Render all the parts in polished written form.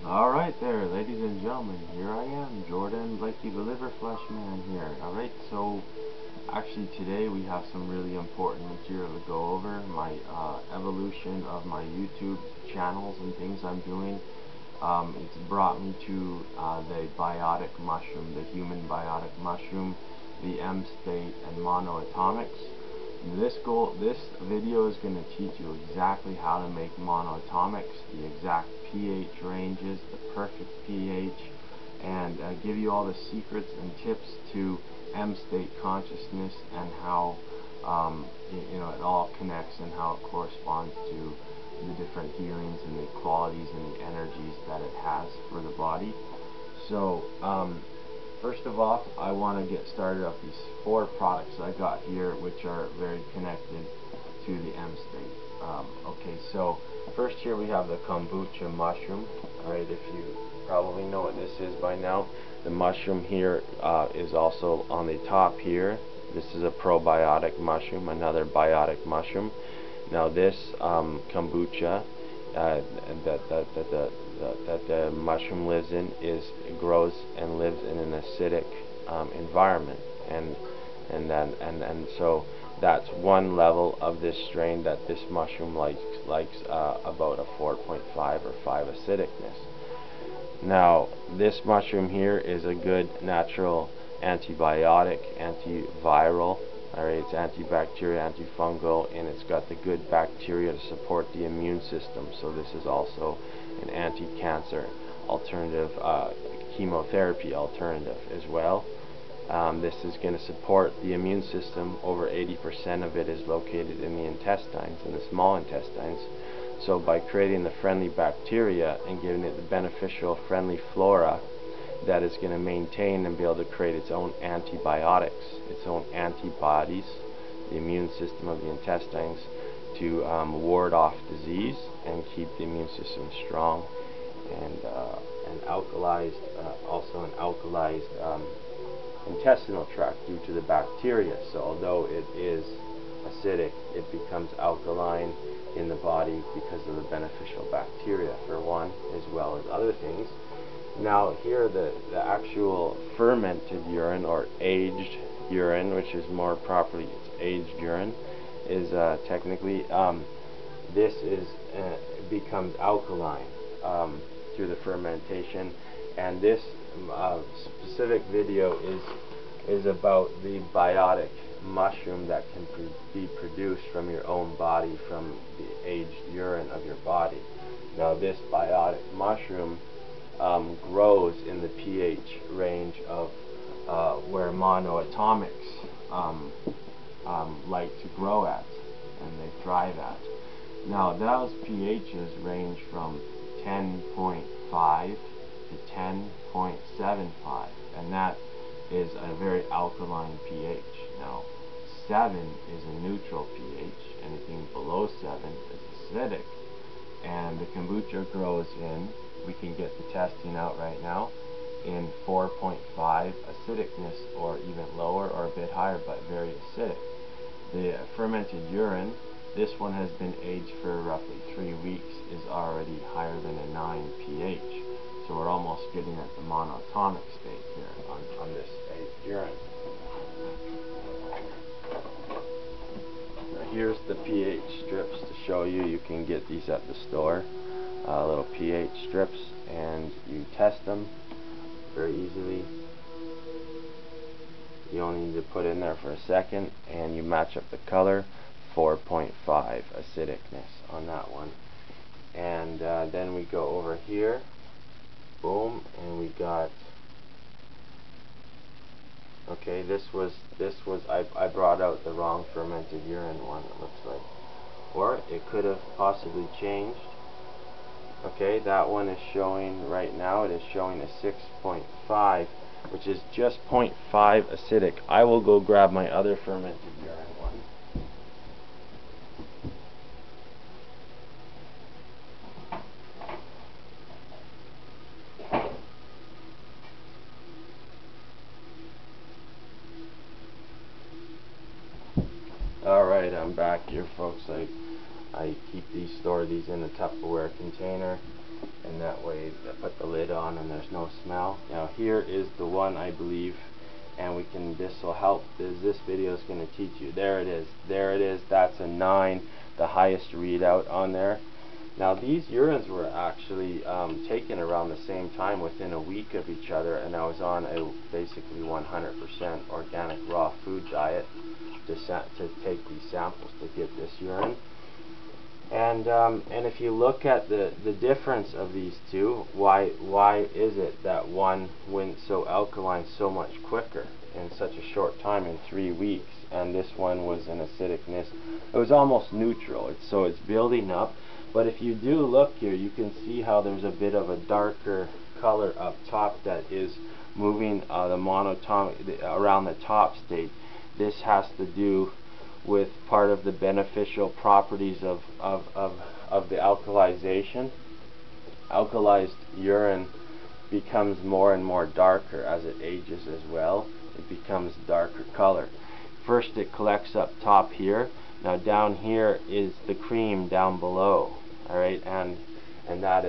Alright there, ladies and gentlemen, here I am, Jordan Blaikie, the Liver Flesh Man here. Alright, so actually today we have some really important material to go over. My evolution of my YouTube channels and things I'm doing. It's brought me to the biotic mushroom, the human biotic mushroom, the M state, and monoatomics. This video is going to teach you exactly how to make monoatomics, the exact pH ranges, the perfect pH, and give you all the secrets and tips to M state consciousness and how it all connects and how it corresponds to the different healings and the qualities and the energies that it has for the body. So first of all, I want to get started off these 4 products I got here, which are very connected to the M state. Okay, so first here we have the kombucha mushroom. Alright, if you probably know what this is by now, the mushroom here is also on the top here. This is a probiotic mushroom, another biotic mushroom. Now this kombucha that the mushroom lives in grows and lives in an acidic environment, and so that's one level of this strain that this mushroom likes about a 4.5 or 5 acidicness. Now this mushroom here is a good natural antibiotic, antiviral. Alright, it's antibacterial, antifungal, and it's got the good bacteria to support the immune system. So this is also an anti-cancer alternative, chemotherapy alternative as well. This is going to support the immune system. Over 80% of it is located in the intestines, in the small intestines. So by creating the friendly bacteria and giving it the beneficial friendly flora, that is going to maintain and be able to create its own antibiotics, its own antibodies, the immune system of the intestines, to ward off disease and keep the immune system strong, and alkalized, also an alkalized intestinal tract due to the bacteria. So although it is acidic, it becomes alkaline in the body because of the beneficial bacteria, for one, as well as other things. Now here the actual fermented urine, or aged urine, which is more properly it's aged urine, is technically this is becomes alkaline through the fermentation. And this specific video is about the biotic mushroom that can be produced from your own body, from the aged urine of your body. Now this biotic mushroom grows in the pH range of where monoatomics like to grow at, and they thrive at. Now those pHs range from 10.5 to 10.75, and that is a very alkaline pH. Now 7 is a neutral pH. Anything below 7 is acidic, and the kombucha grows in, we can get the testing out right now, in 4.5 acidicness, or even lower or a bit higher, but very acidic. The fermented urine, this one has been aged for roughly 3 weeks, is already higher than a 9 pH. So we're almost getting at the monoatomic state here on this aged urine. Now here's the pH strips to show you. You can get these at the store. Little pH strips, and you test them very easily. You only need to put in there for a second, and you match up the color. 4.5 acidicness on that one. And then we go over here, boom, and we got, okay, this was I brought out the wrong fermented urine one, it looks like, or it could have possibly changed. Okay, that one is showing right now, it is showing a 6.5, which is just 0.5 acidic. I will go grab my other fermented urine one. Alright, I'm back here, folks. I store these in a Tupperware container, and that way I put the lid on and there's no smell. Now here is the one, I believe, and this will help. This video is going to teach you. There it is. There it is. That's a 9, the highest readout on there. Now these urines were actually taken around the same time, within a week of each other, and I was on a basically 100% organic raw food diet to take these samples to get this urine. And if you look at the difference of these two, why is it that one went so alkaline so much quicker in such a short time, in 3 weeks, and this one was an acidicness? It was almost neutral. So it's building up. But if you do look here, you can see how there's a bit of a darker color up top that is moving the monoatomic around the top state. This has to do with part of the beneficial properties of the alkalization. Alkalized urine becomes more and more darker as it ages as well. It becomes darker color. First it collects up top here. Now down here is the cream down below. Alright, and that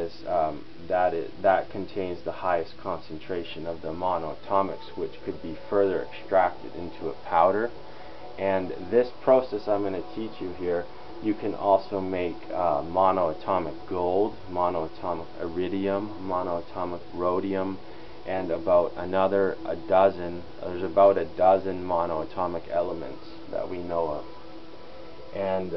contains the highest concentration of the monoatomics, which could be further extracted into a powder. And this process I'm going to teach you here, you can also make monoatomic gold, monoatomic iridium, monoatomic rhodium, and about a dozen. There's about a dozen monoatomic elements that we know of. And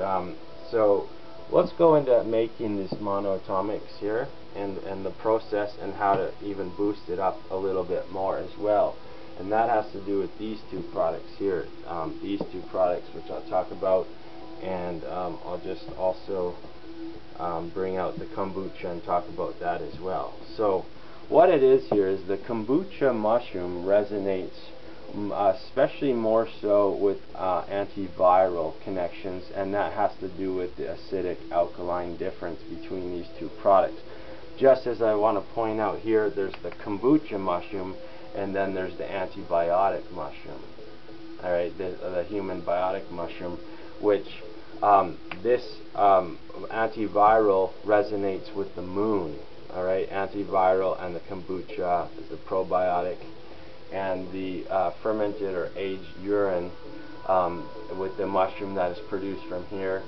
so let's go into making these monoatomics here, and the process, and how to even boost it up a little bit more as well. And that has to do with these two products here, these two products, which I'll talk about, and I'll just also bring out the kombucha and talk about that as well. So what it is here is the kombucha mushroom resonates especially more so with antiviral connections, and that has to do with the acidic alkaline difference between these two products. Just as I want to point out here, there's the kombucha mushroom, and then there's the antibiotic mushroom. Alright, the human biotic mushroom, which this antiviral resonates with the moon. Alright, antiviral, and the kombucha is the probiotic, and the fermented or aged urine with the mushroom that is produced from here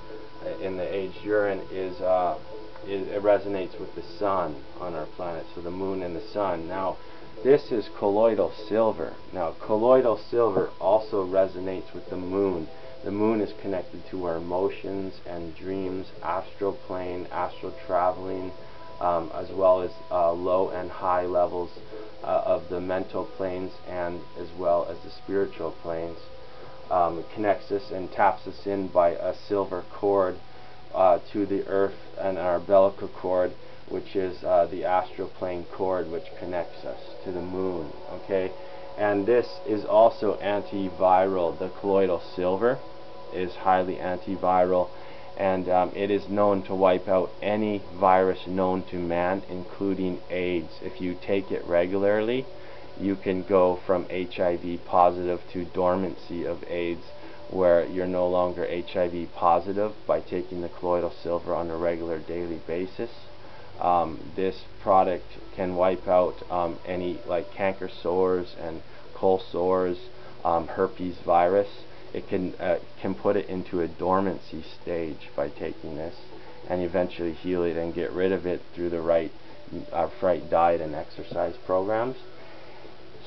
in the aged urine it resonates with the sun on our planet, so the moon and the sun. Now this is colloidal silver. Now colloidal silver also resonates with the moon. The moon is connected to our emotions and dreams, astral plane, astral traveling, as well as low and high levels of the mental planes, and as well as the spiritual planes. It connects us and taps us in by a silver cord to the earth, and our umbilical cord, which is the astral plane cord, which connects us to the moon. Okay, and this is also antiviral. The colloidal silver is highly antiviral, and it is known to wipe out any virus known to man, including AIDS. If you take it regularly, you can go from HIV positive to dormancy of AIDS, where you're no longer HIV positive by taking the colloidal silver on a regular daily basis. This product can wipe out any like canker sores and cold sores, herpes virus. It can put it into a dormancy stage by taking this, and eventually heal it and get rid of it through the right diet and exercise programs.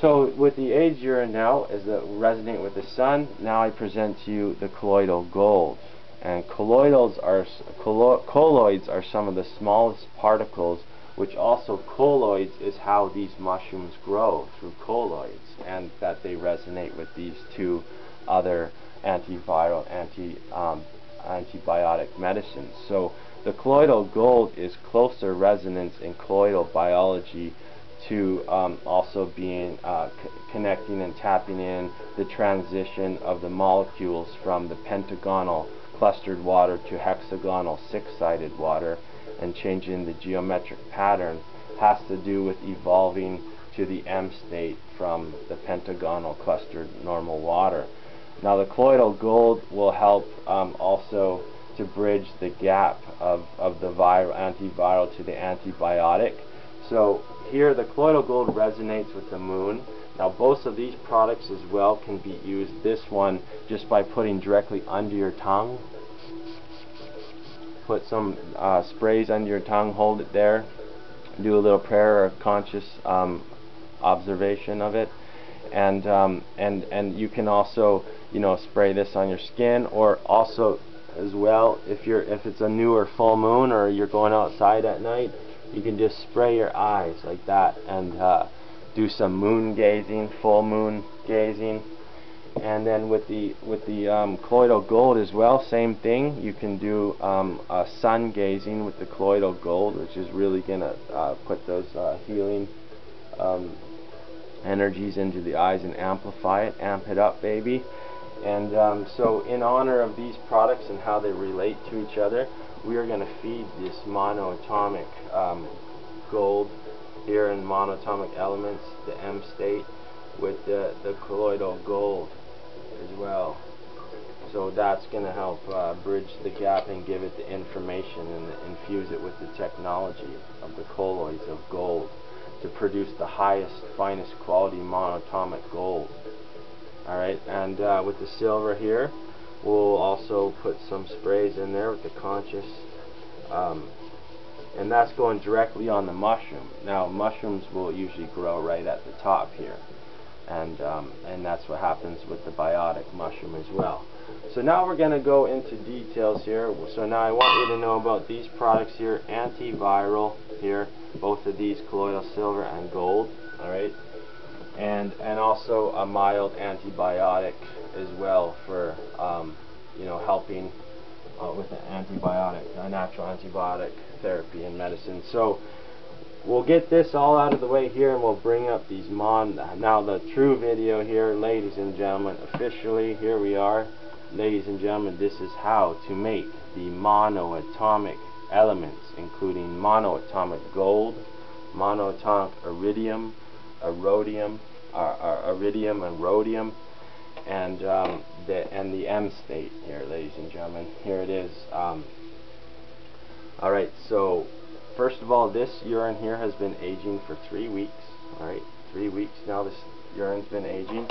So with the aged urine now, as the resonate with the sun, now I present to you the colloidal gold. And colloids are some of the smallest particles, which also colloids is how these mushrooms grow, through colloids, and that they resonate with these two other antiviral, antibiotic medicines. So the colloidal gold is closer resonance in colloidal biology to also being connecting and tapping in the transition of the molecules from the pentagonal clustered water to hexagonal six-sided water, and changing the geometric pattern has to do with evolving to the M state from the pentagonal clustered normal water. Now the colloidal gold will help also to bridge the gap of the antiviral to the antibiotic. So here the colloidal gold resonates with the moon. Now both of these products as well can be used. This one just by putting directly under your tongue. Put some sprays under your tongue, hold it there, do a little prayer or conscious observation of it, and you can also, you know, spray this on your skin, or also as well if it's a new or full moon or you're going outside at night, you can just spray your eyes like that and do some moon gazing, full moon gazing. And then with the colloidal gold as well, same thing. You can do sun gazing with the colloidal gold, which is really gonna put those healing energies into the eyes and amplify it, amp it up, baby. And so in honor of these products and how they relate to each other, we are going to feed this monoatomic gold here in monoatomic elements, the M state, with the colloidal gold as well. So that's going to help bridge the gap and give it the information and infuse it with the technology of the colloids of gold to produce the highest, finest quality monoatomic gold. Alright, and with the silver here, we'll also put some sprays in there with the conscious, and that's going directly on the mushroom. Now mushrooms will usually grow right at the top here, and that's what happens with the biotic mushroom as well. So now we're going to go into details here. So now I want you to know about these products here, antiviral here, both of these, colloidal silver and gold, alright, and also a mild antibiotic as well for you know, helping with an antibiotic, a natural antibiotic therapy and medicine. So we'll get this all out of the way here, and we'll bring up these now the true video here, ladies and gentlemen. Officially, here we are, ladies and gentlemen. This is how to make the monoatomic elements, including monoatomic gold, monoatomic iridium, iridium and rhodium, and the M state here, ladies and gentlemen. Here it is. Alright, so first of all, this urine here has been aging for 3 weeks. Alright, 3 weeks now this urine's been aging,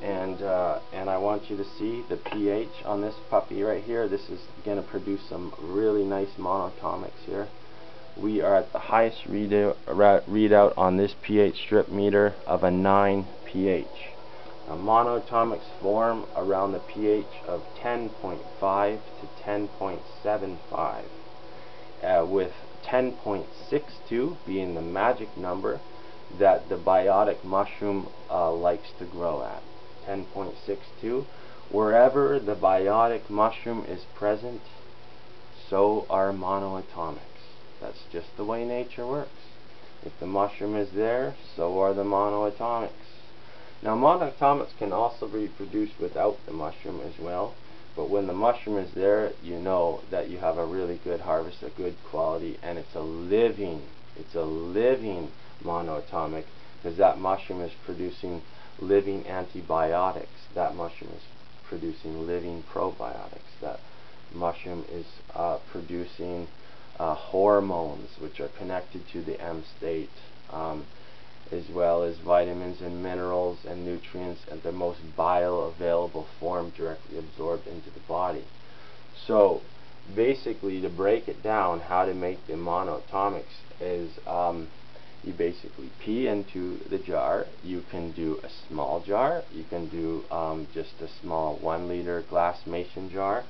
and I want you to see the pH on this puppy right here. This is going to produce some really nice monoatomics here. We are at the highest readout on this pH strip meter of a 9 pH. Monoatomics form around the pH of 10.5 to 10.75, with 10.62 being the magic number that the biotic mushroom likes to grow at. 10.62. Wherever the biotic mushroom is present, so are monoatomics. That's just the way nature works. If the mushroom is there, so are the monoatomics. Now monoatomics can also be produced without the mushroom as well, but when the mushroom is there, you know that you have a really good harvest, a good quality, and it's a living monoatomic, because that mushroom is producing living antibiotics. That mushroom is producing living probiotics. That mushroom is producing hormones, which are connected to the M state, as well as vitamins and minerals and nutrients at the most bioavailable form, directly absorbed into the body. So basically, to break it down, how to make the monoatomics is you basically pee into the jar. You can do a small jar, you can do just a small 1 liter glass mason jar,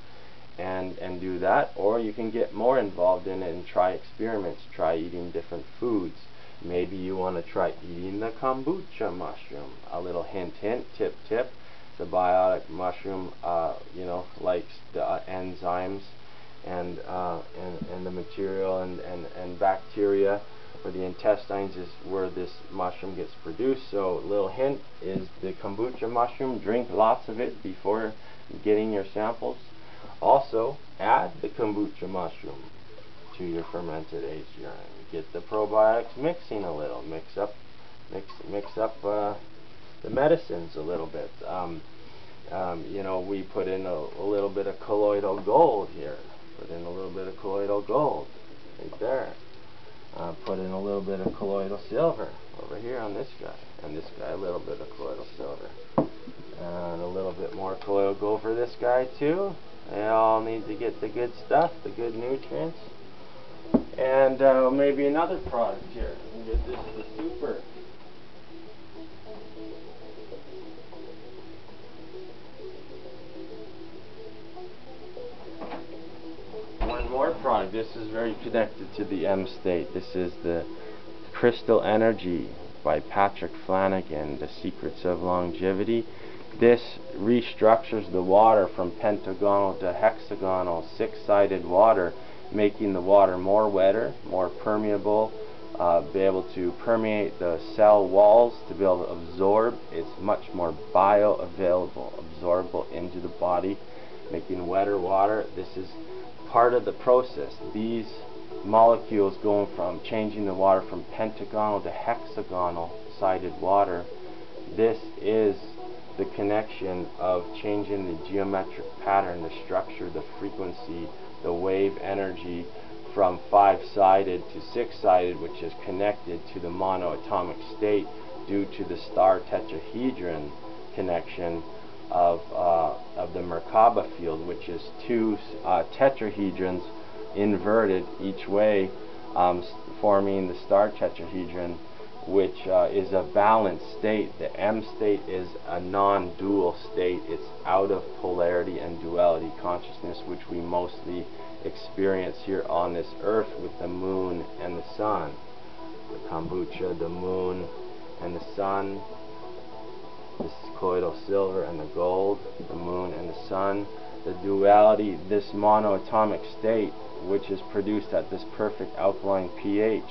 and do that, or you can get more involved in it and try experiments, try eating different foods. Maybe you want to try eating the kombucha mushroom. A little hint, hint, tip, tip. The biotic mushroom, you know, likes the enzymes and the material and bacteria for the intestines is where this mushroom gets produced. So little hint is the kombucha mushroom. Drink lots of it before getting your samples. Also, add the kombucha mushroom to your fermented aged urine. Get the probiotics mixing a little. Mix up the medicines a little bit. You know, we put in a little bit of colloidal gold here. Put in a little bit of colloidal gold right there. Put in a little bit of colloidal silver over here on this guy. And this guy, a little bit of colloidal silver. And a little bit more colloidal gold for this guy too. They all need to get the good stuff, the good nutrients. And maybe another product here. We'll get this the super. One more product. This is very connected to the M state. This is the Crystal Energy by Patrick Flanagan, The Secrets of Longevity. This restructures the water from pentagonal to hexagonal, six-sided water, making the water more wetter, more permeable, be able to permeate the cell walls to be able to absorb. It's much more bioavailable, absorbable into the body, making wetter water. This is part of the process. These molecules going from changing the water from pentagonal to hexagonal sided water. This is the connection of changing the geometric pattern, the structure, the frequency, the wave energy from five-sided to six-sided, which is connected to the monoatomic state due to the star tetrahedron connection of the Merkaba field, which is two tetrahedrons inverted each way, forming the star tetrahedron, which is a balanced state. The M state is a non-dual state. It's out of polarity and duality consciousness, which we mostly experience here on this earth with the moon and the sun. The kombucha, the moon and the sun, this colloidal silver and the gold, the moon and the sun, the duality, this monoatomic state, which is produced at this perfect alkaline pH.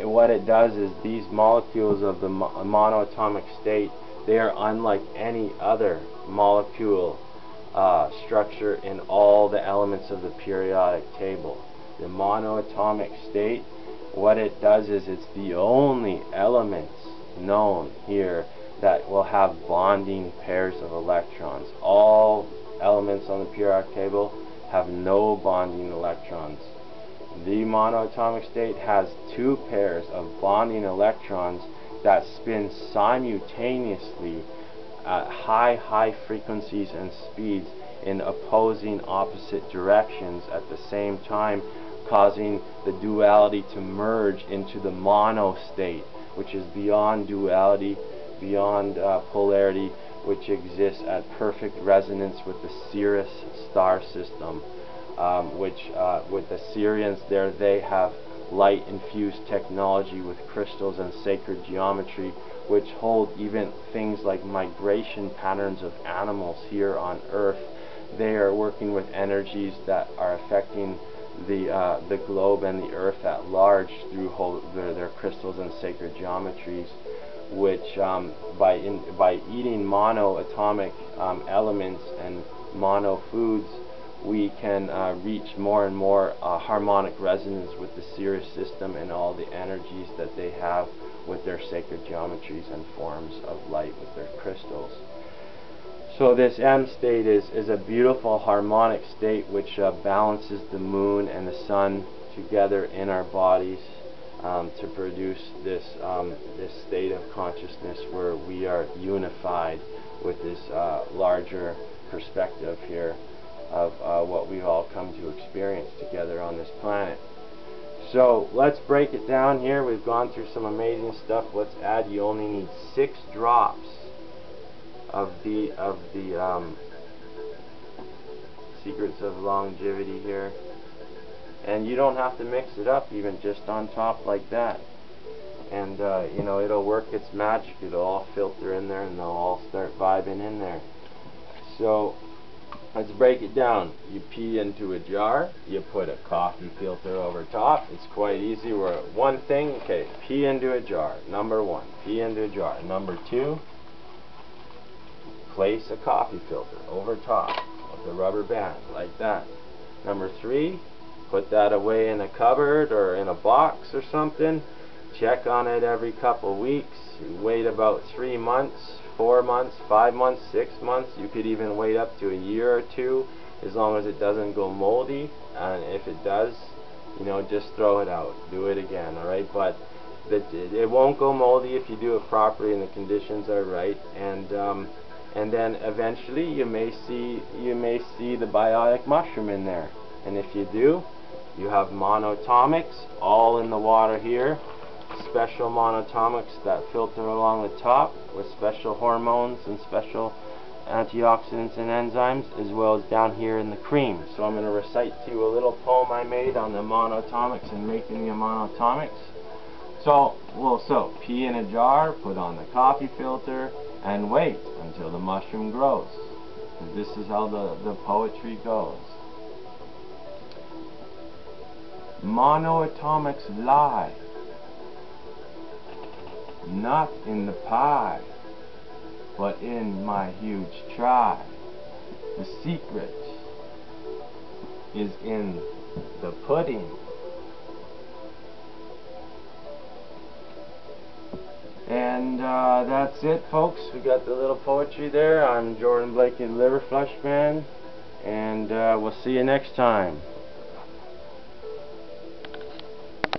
What it does is these molecules of the monoatomic state, they are unlike any other molecule structure in all the elements of the periodic table. The monoatomic state, what it does is it's the only elements known here that will have bonding pairs of electrons. All elements on the periodic table have no bonding electrons. The monoatomic state has two pairs of bonding electrons that spin simultaneously at high frequencies and speeds in opposing opposite directions at the same time, causing the duality to merge into the mono state, which is beyond duality, beyond polarity, which exists at perfect resonance with the Sirius star system, which with the Sirians there, they have light infused technology with crystals and sacred geometry, which hold even things like migration patterns of animals here on Earth. They are working with energies that are affecting the globe and the Earth at large through their crystals and sacred geometries, which by eating monoatomic elements and mono foods, we can reach more and more harmonic resonance with the Sirius system and all the energies that they have with their sacred geometries and forms of light with their crystals. So this M state is a beautiful harmonic state which balances the moon and the sun together in our bodies to produce this state of consciousness where we are unified with this larger perspective here of what we've all come to experience together on this planet. So let's break it down here. We've gone through some amazing stuff. Let's add, you only need 6 drops of the Secrets of Longevity here, and you don't have to mix it up, even just on top like that, and you know, it'll work its magic. It'll all filter in there and they'll all start vibing in there. So let's break it down. You pee into a jar, you put a coffee filter over top. It's quite easy. We're at one thing. Okay, pee into a jar. Number 1, pee into a jar. Number 2, place a coffee filter over top with a rubber band like that. Number 3, put that away in a cupboard or in a box or something. Check on it every couple weeks. Wait about 3 months 4 months, 5 months, 6 months. You could even wait up to a year or two, as long as it doesn't go moldy. And if it does, you know, just throw it out. Do it again, alright? But it won't go moldy if you do it properly and the conditions are right. And then eventually you may see the biotic mushroom in there. And if you do, you have monoatomics all in the water here. Special monoatomics that filter along the top with special hormones and special antioxidants and enzymes, as well as down here in the cream. So I'm going to recite to you a little poem I made on the monoatomics and making the monoatomics. So pee in a jar, put on the coffee filter, and wait until the mushroom grows. And this is how the poetry goes. Monoatomics lie not in the pie, but in my huge try. The secret is in the pudding. And that's it, folks. We got the little poetry there. I'm Jordan Blaikie, the Liver Flush Man, and we'll see you next time.